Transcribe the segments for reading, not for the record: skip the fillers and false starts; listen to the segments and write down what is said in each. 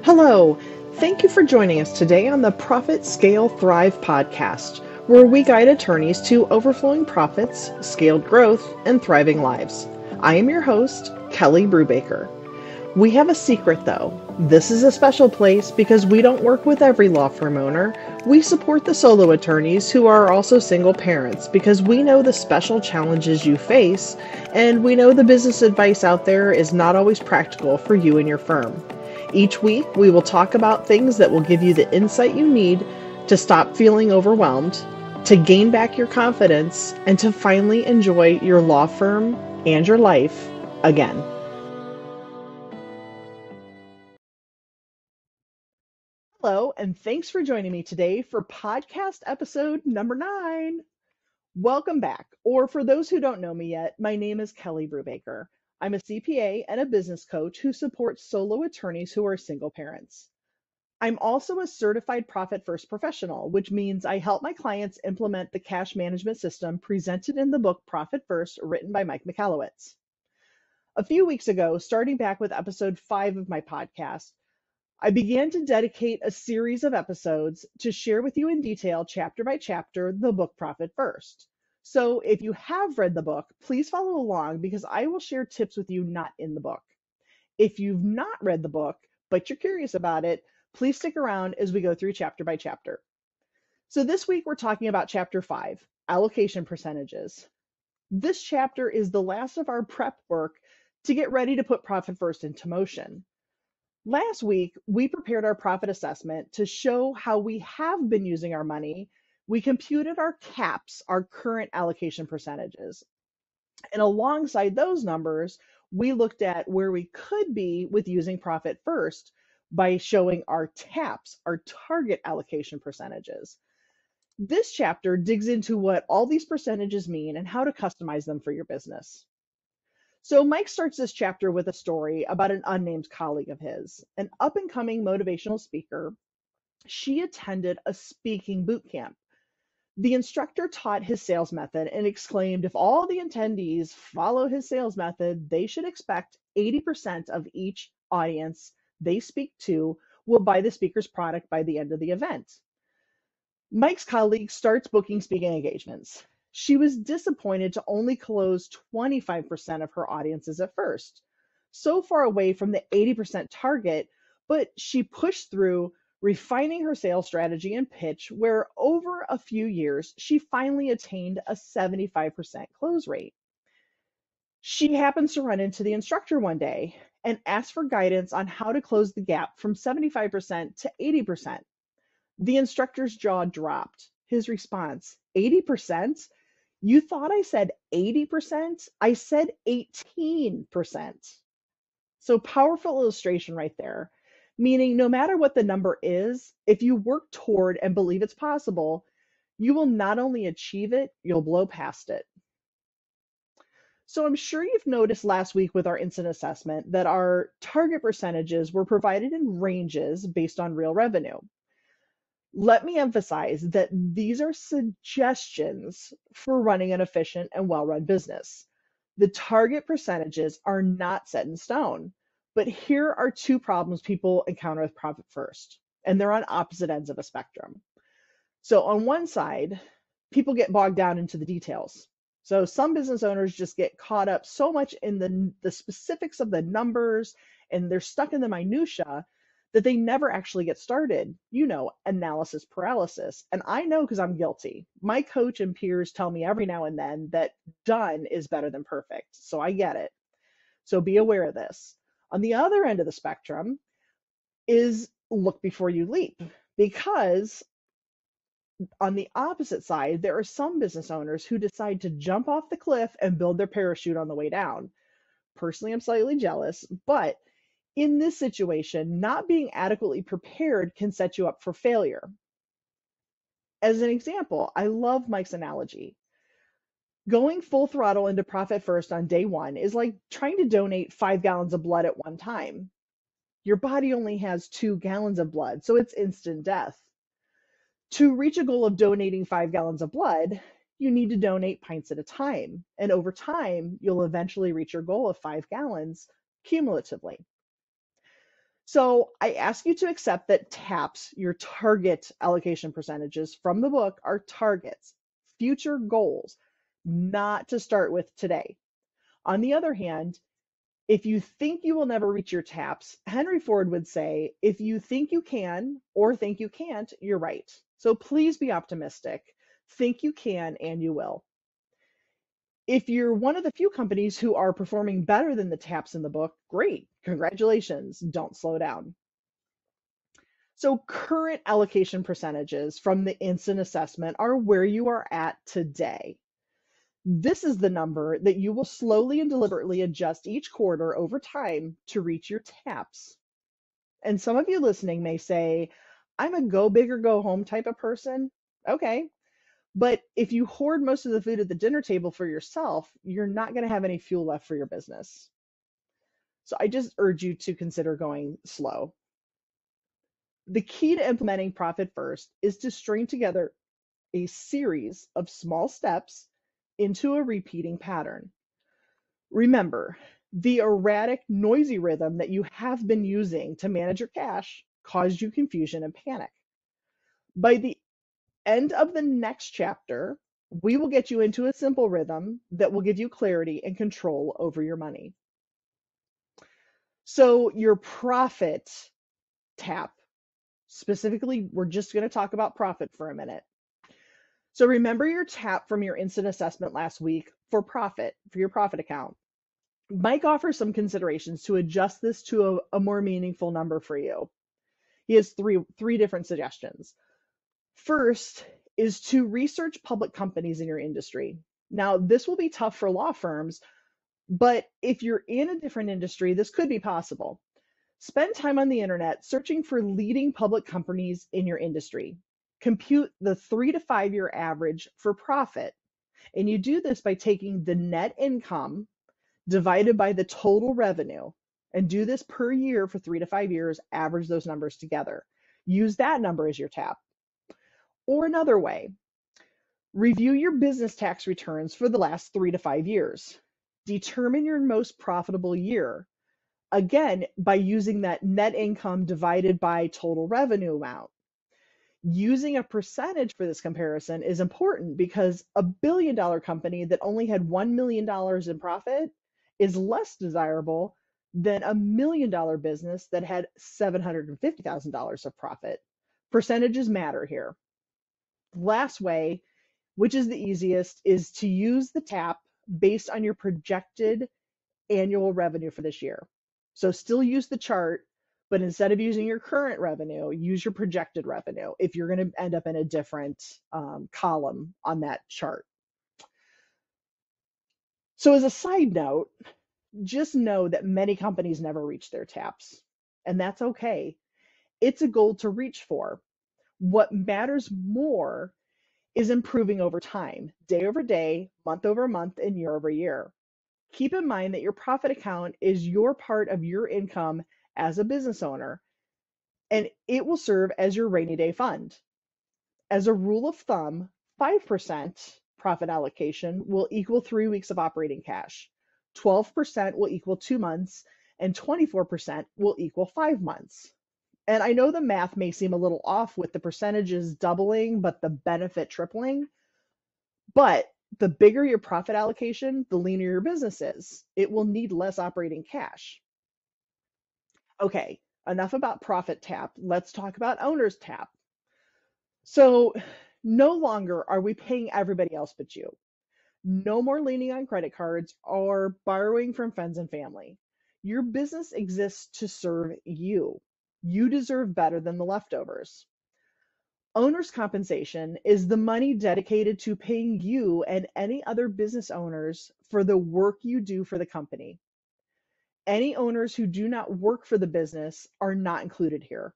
Hello. Thank you for joining us today on the Profit Scale Thrive podcast, where we guide attorneys to overflowing profits, scaled growth, and thriving lives. I am your host, Kelly Brubaker. We have a secret though. This is a special place because we don't work with every law firm owner. We support the solo attorneys who are also single parents because we know the special challenges you face, and we know the business advice out there is not always practical for you and your firm. Each week, we will talk about things that will give you the insight you need to stop feeling overwhelmed, to gain back your confidence, and to finally enjoy your law firm and your life again. Hello, and thanks for joining me today for podcast episode number 9. Welcome back, or for those who don't know me yet, my name is Kelly Brubaker. I'm a CPA and a business coach who supports solo attorneys who are single parents. I'm also a certified Profit First professional, which means I help my clients implement the cash management system presented in the book Profit First, written by Mike Michalowicz. A few weeks ago, starting back with episode 5 of my podcast, I began to dedicate a series of episodes to share with you in detail, chapter by chapter, the book Profit First. So if you have read the book, please follow along because I will share tips with you not in the book. If you've not read the book, but you're curious about it, please stick around as we go through chapter by chapter. So this week we're talking about chapter 5, allocation percentages. This chapter is the last of our prep work to get ready to put Profit First into motion. Last week, we prepared our profit assessment to show how we have been using our money. We computed our caps, our current allocation percentages. And alongside those numbers, we looked at where we could be with using Profit First by showing our TAPs, our target allocation percentages. This chapter digs into what all these percentages mean and how to customize them for your business. So Mike starts this chapter with a story about an unnamed colleague of his, an up-and-coming motivational speaker. She attended a speaking boot camp. The instructor taught his sales method and exclaimed if all the attendees follow his sales method, they should expect 80% of each audience they speak to will buy the speaker's product by the end of the event. Mike's colleague starts booking speaking engagements. She was disappointed to only close 25% of her audiences at first, so far away from the 80% target, but she pushed through, refining her sales strategy and pitch, where over a few years, she finally attained a 75% close rate. She happens to run into the instructor one day and asks for guidance on how to close the gap from 75% to 80%. The instructor's jaw dropped. His response, 80%? You thought I said 80%? I said 18%. So powerful illustration right there, meaning no matter what the number is, if you work toward and believe it's possible, you will not only achieve it, you'll blow past it. So I'm sure you've noticed last week with our instant assessment that our target percentages were provided in ranges based on real revenue. Let me emphasize that these are suggestions for running an efficient and well-run business. The target percentages are not set in stone, but here are 2 problems people encounter with Profit First, and they're on opposite ends of a spectrum. So on one side, people get bogged down into the details. So some business owners just get caught up so much in the specifics of the numbers, and they're stuck in the minutia that they never actually get started. Analysis paralysis. And I know because I'm guilty. My coach and peers tell me every now and then that done is better than perfect. So I get it. So be aware of this. On the other end of the spectrum is look before you leap, because on the opposite side, there are some business owners who decide to jump off the cliff and build their parachute on the way down. Personally, I'm slightly jealous, but in this situation, not being adequately prepared can set you up for failure. As an example, I love Mike's analogy. Going full throttle into Profit First on day 1 is like trying to donate 5 gallons of blood at one time. Your body only has 2 gallons of blood, so it's instant death. To reach a goal of donating 5 gallons of blood, you need to donate pints at a time. And over time, you'll eventually reach your goal of 5 gallons cumulatively. So I ask you to accept that TAPs, your target allocation percentages from the book, are targets, future goals, not to start with today. On the other hand, if you think you will never reach your TAPs, Henry Ford would say, if you think you can or think you can't, you're right. So please be optimistic. Think you can and you will. If you're one of the few companies who are performing better than the TAPs in the book, great. Congratulations. Don't slow down. So current allocation percentages from the instant assessment are where you are at today. This is the number that you will slowly and deliberately adjust each quarter over time to reach your TAPs. And some of you listening may say, I'm a go big or go home type of person. Okay. But if you hoard most of the food at the dinner table for yourself, you're not going to have any fuel left for your business. So I just urge you to consider going slow. The key to implementing Profit First is to string together a series of small steps into a repeating pattern. Remember, the erratic, noisy rhythm that you have been using to manage your cash caused you confusion and panic. By the end of the next chapter, we will get you into a simple rhythm that will give you clarity and control over your money. So your profit tap, specifically, we're just going to talk about profit for a minute. So remember your tap from your instant assessment last week for profit, for your profit account. Mike offers some considerations to adjust this to a more meaningful number for you. He has three different suggestions. First is to research public companies in your industry. Now, this will be tough for law firms, but if you're in a different industry, this could be possible. Spend time on the internet searching for leading public companies in your industry. Compute the 3 to 5 year average for profit. And you do this by taking the net income divided by the total revenue, and do this per year for 3 to 5 years, average those numbers together. Use that number as your tap. Or another way, review your business tax returns for the last 3 to 5 years. Determine your most profitable year, again, by using that net income divided by total revenue amount. Using a percentage for this comparison is important because a billion-dollar company that only had $1 million in profit is less desirable than a $1 million business that had $750,000 of profit. Percentages matter here. Last way, which is the easiest, is to use the tap based on your projected annual revenue for this year. So still use the chart, but instead of using your current revenue, use your projected revenue if you're going to end up in a different column on that chart. So as a side note, just know that many companies never reach their TAPs, and that's okay. It's a goal to reach for. What matters more is improving over time, day over day, month over month, and year over year. Keep in mind that your profit account is your part of your income as a business owner, and it will serve as your rainy day fund. As a rule of thumb, 5% profit allocation will equal 3 weeks of operating cash. 12% will equal 2 months, and 24% will equal 5 months. And I know the math may seem a little off with the percentages doubling, but the benefit tripling. But the bigger your profit allocation, the leaner your business is. It will need less operating cash. Okay, enough about profit tap. Let's talk about owner's tap. So no longer are we paying everybody else but you. No more leaning on credit cards or borrowing from friends and family. Your business exists to serve you. You deserve better than the leftovers. Owner's compensation is the money dedicated to paying you and any other business owners for the work you do for the company. Any owners who do not work for the business are not included here.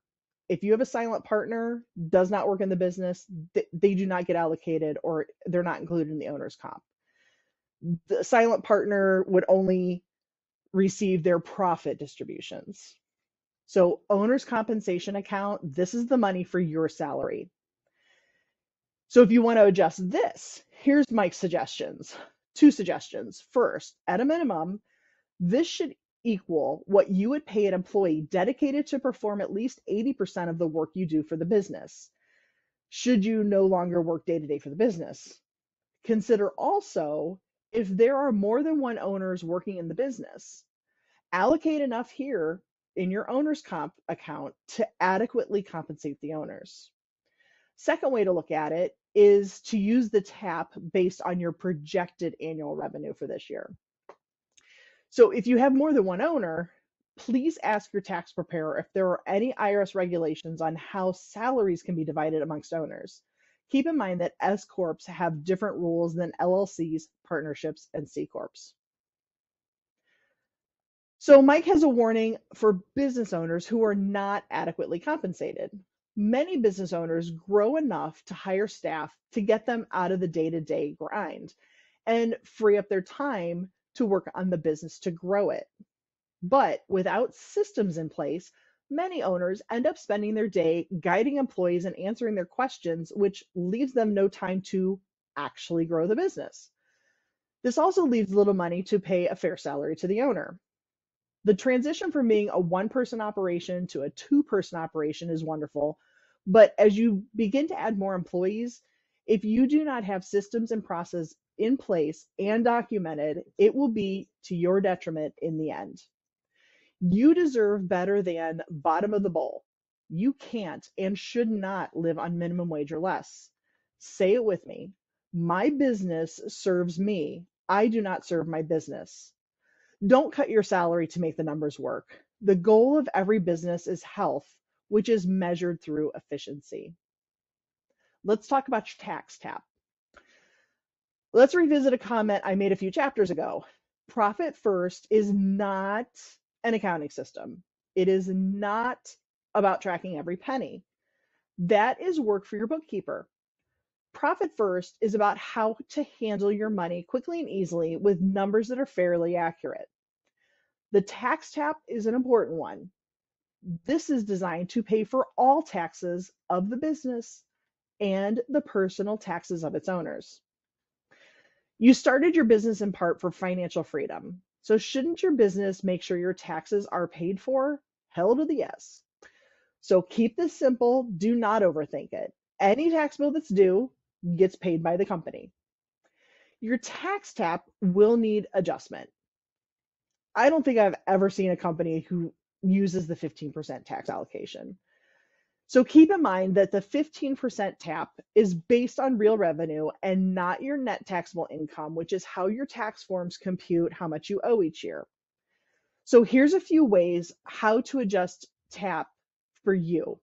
If you have a silent partner, does not work in the business, they do not get allocated or they're not included in the owner's comp. The silent partner would only receive their profit distributions. So owner's compensation account, this is the money for your salary. So if you want to adjust this, here's Mike's suggestions. 2 suggestions. First, at a minimum, this should equal what you would pay an employee dedicated to perform at least 80% of the work you do for the business, should you no longer work day to day for the business. Consider also if there are more than one owners working in the business. Allocate enough here in your owner's comp account to adequately compensate the owners. Second way to look at it is to use the TAP based on your projected annual revenue for this year. So if you have more than one owner, please ask your tax preparer if there are any IRS regulations on how salaries can be divided amongst owners. Keep in mind that S Corps have different rules than LLCs, partnerships, and C Corps. So Mike has a warning for business owners who are not adequately compensated. Many business owners grow enough to hire staff to get them out of the day-to-day grind and free up their time to work on the business to grow it. But without systems in place, many owners end up spending their day guiding employees and answering their questions, which leaves them no time to actually grow the business. This also leaves little money to pay a fair salary to the owner. The transition from being a one-person operation to a two-person operation is wonderful, but as you begin to add more employees, if you do not have systems and processes in place and documented, it will be to your detriment in the end. You deserve better than bottom of the bowl. You can't and should not live on minimum wage or less. Say it with me. My business serves me. I do not serve my business. Don't cut your salary to make the numbers work. The goal of every business is health, which is measured through efficiency. Let's talk about your tax TAP. Let's revisit a comment I made a few chapters ago. Profit First is not an accounting system. It is not about tracking every penny. That is work for your bookkeeper. Profit First is about how to handle your money quickly and easily with numbers that are fairly accurate. The tax TAP is an important one. This is designed to pay for all taxes of the business and the personal taxes of its owners. You started your business in part for financial freedom. So shouldn't your business make sure your taxes are paid for? Hell to the yes. So keep this simple. Do not overthink it. Any tax bill that's due gets paid by the company. Your tax TAP will need adjustment. I don't think I've ever seen a company who uses the 15% tax allocation. So keep in mind that the 15% TAP is based on real revenue and not your net taxable income, which is how your tax forms compute how much you owe each year. So here's a few ways how to adjust TAP for you.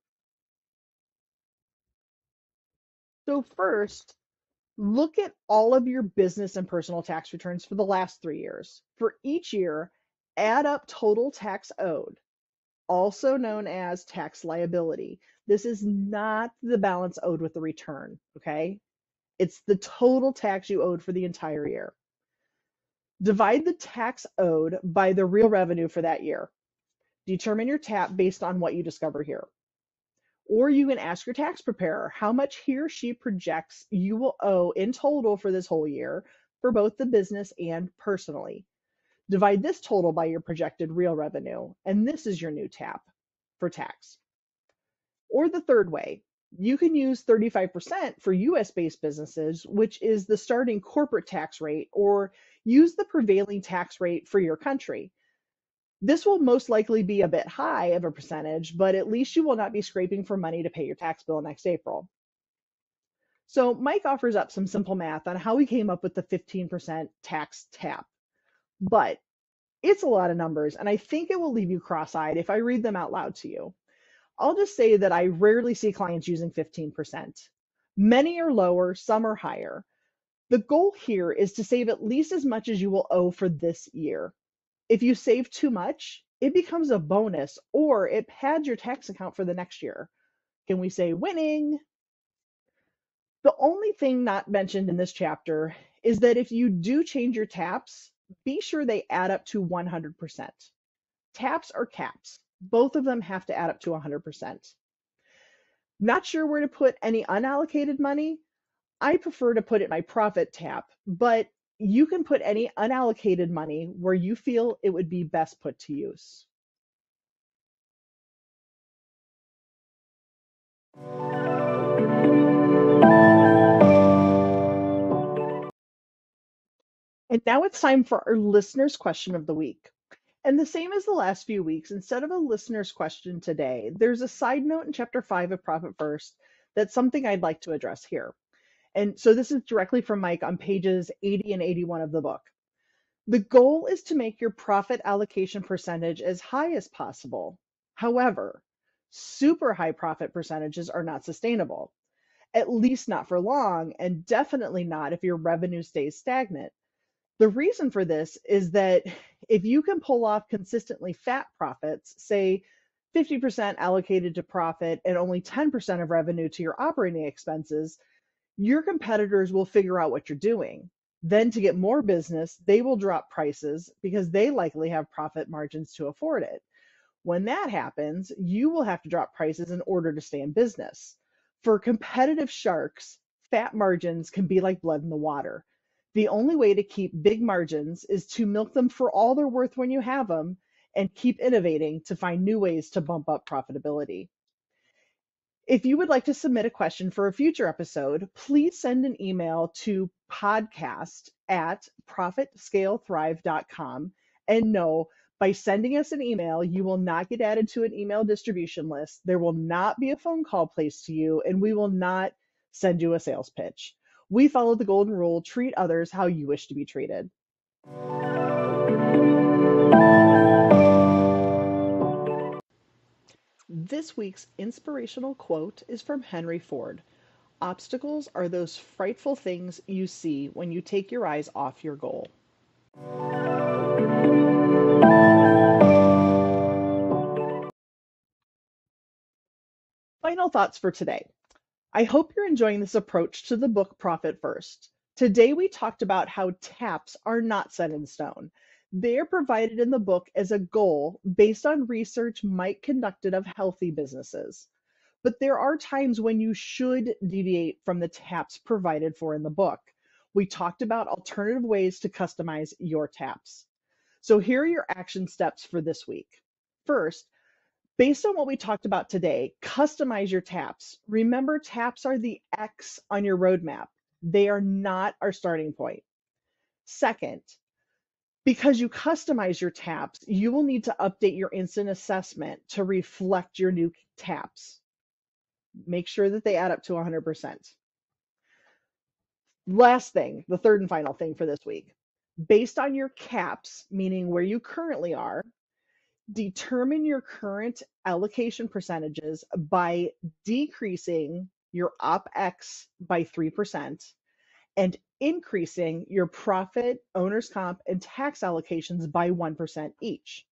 So first, look at all of your business and personal tax returns for the last 3 years. For each year, add up total tax owed, also known as tax liability. This is not the balance owed with the return, okay? It's the total tax you owed for the entire year. Divide the tax owed by the real revenue for that year. Determine your TAP based on what you discover here. Or you can ask your tax preparer how much he or she projects you will owe in total for this whole year for both the business and personally. Divide this total by your projected real revenue, and this is your new TAP for tax. Or the third way, you can use 35% for US-based businesses, which is the starting corporate tax rate, or use the prevailing tax rate for your country. This will most likely be a bit high of a percentage, but at least you will not be scraping for money to pay your tax bill next April. So Mike offers up some simple math on how we came up with the 15% tax TAP, but it's a lot of numbers, and I think it will leave you cross-eyed if I read them out loud to you. I'll just say that I rarely see clients using 15%. Many are lower, some are higher. The goal here is to save at least as much as you will owe for this year. If you save too much, it becomes a bonus or it pads your tax account for the next year. Can we say winning? The only thing not mentioned in this chapter is that if you do change your TAPs, be sure they add up to 100%. TAPs or caps, both of them have to add up to 100%. Not sure where to put any unallocated money? I prefer to put it in my profit TAP, but You can put any unallocated money where you feel it would be best put to use. And now it's time for our listener's question of the week. And the same as the last few weeks, instead of a listener's question today, there's a side note in chapter 5 of Profit First that's something I'd like to address here. And so this is directly from Mike on pages 80 and 81 of the book. The goal is to make your profit allocation percentage as high as possible. However, super high profit percentages are not sustainable, at least not for long, and definitely not if your revenue stays stagnant. The reason for this is that if you can pull off consistently fat profits, say 50% allocated to profit and only 10% of revenue to your operating expenses, your competitors will figure out what you're doing. Then, to get more business, they will drop prices because they likely have profit margins to afford it. When that happens, you will have to drop prices in order to stay in business. For competitive sharks, fat margins can be like blood in the water. The only way to keep big margins is to milk them for all they're worth when you have them and keep innovating to find new ways to bump up profitability. If you would like to submit a question for a future episode, please send an email to podcast@profitscalethrive.com. And no, by sending us an email, you will not get added to an email distribution list. There will not be a phone call placed to you, and we will not send you a sales pitch. We follow the golden rule: treat others how you wish to be treated. This week's inspirational quote is from Henry Ford. Obstacles are those frightful things you see when you take your eyes off your goal. Final thoughts for today. I hope you're enjoying this approach to the book Profit First. Today we talked about how TAPs are not set in stone. They are provided in the book as a goal based on research Mike conducted of healthy businesses. But there are times when you should deviate from the TAPs provided for in the book. We talked about alternative ways to customize your TAPs. So here are your action steps for this week. First, based on what we talked about today, customize your TAPs. Remember, TAPs are the X on your roadmap. They are not our starting point. Second, because you customize your TAPs, you will need to update your instant assessment to reflect your new TAPs. Make sure that they add up to 100%. Last thing, the third and final thing for this week. Based on your caps, meaning where you currently are, determine your current allocation percentages by decreasing your OpEx by 3% and increasing your profit, owner's comp, and tax allocations by 1% each.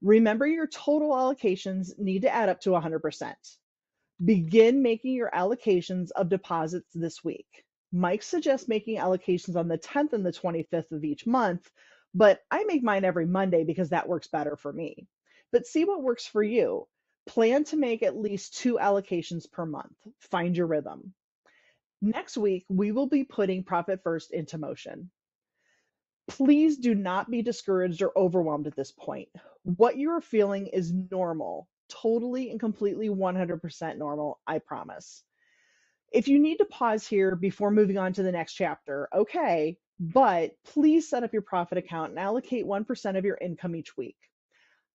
Remember, your total allocations need to add up to 100%. Begin making your allocations of deposits this week. Mike suggests making allocations on the 10th and the 25th of each month, but I make mine every Monday because that works better for me. But see what works for you. Plan to make at least 2 allocations per month. Find your rhythm. Next week, we will be putting Profit First into motion. Please do not be discouraged or overwhelmed at this point. What you are feeling is normal, totally and completely 100% normal, I promise. If you need to pause here before moving on to the next chapter, okay, but please set up your profit account and allocate 1% of your income each week.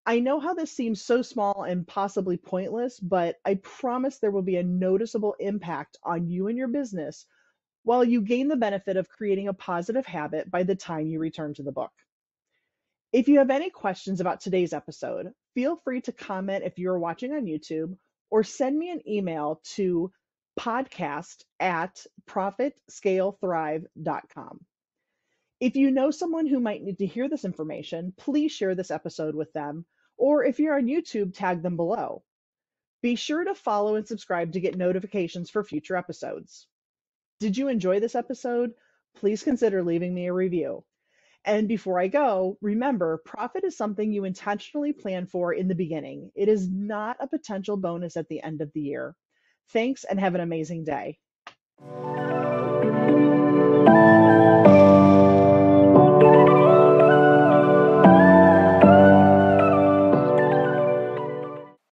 I know how this seems so small and possibly pointless, but I promise there will be a noticeable impact on you and your business while you gain the benefit of creating a positive habit by the time you return to the book. If you have any questions about today's episode, feel free to comment if you're watching on YouTube or send me an email to podcast@profitscalethrive.com. If you know someone who might need to hear this information, please share this episode with them, or if you're on YouTube, tag them below. Be sure to follow and subscribe to get notifications for future episodes. Did you enjoy this episode? Please consider leaving me a review. And before I go, remember, profit is something you intentionally plan for in the beginning. It is not a potential bonus at the end of the year. Thanks and have an amazing day.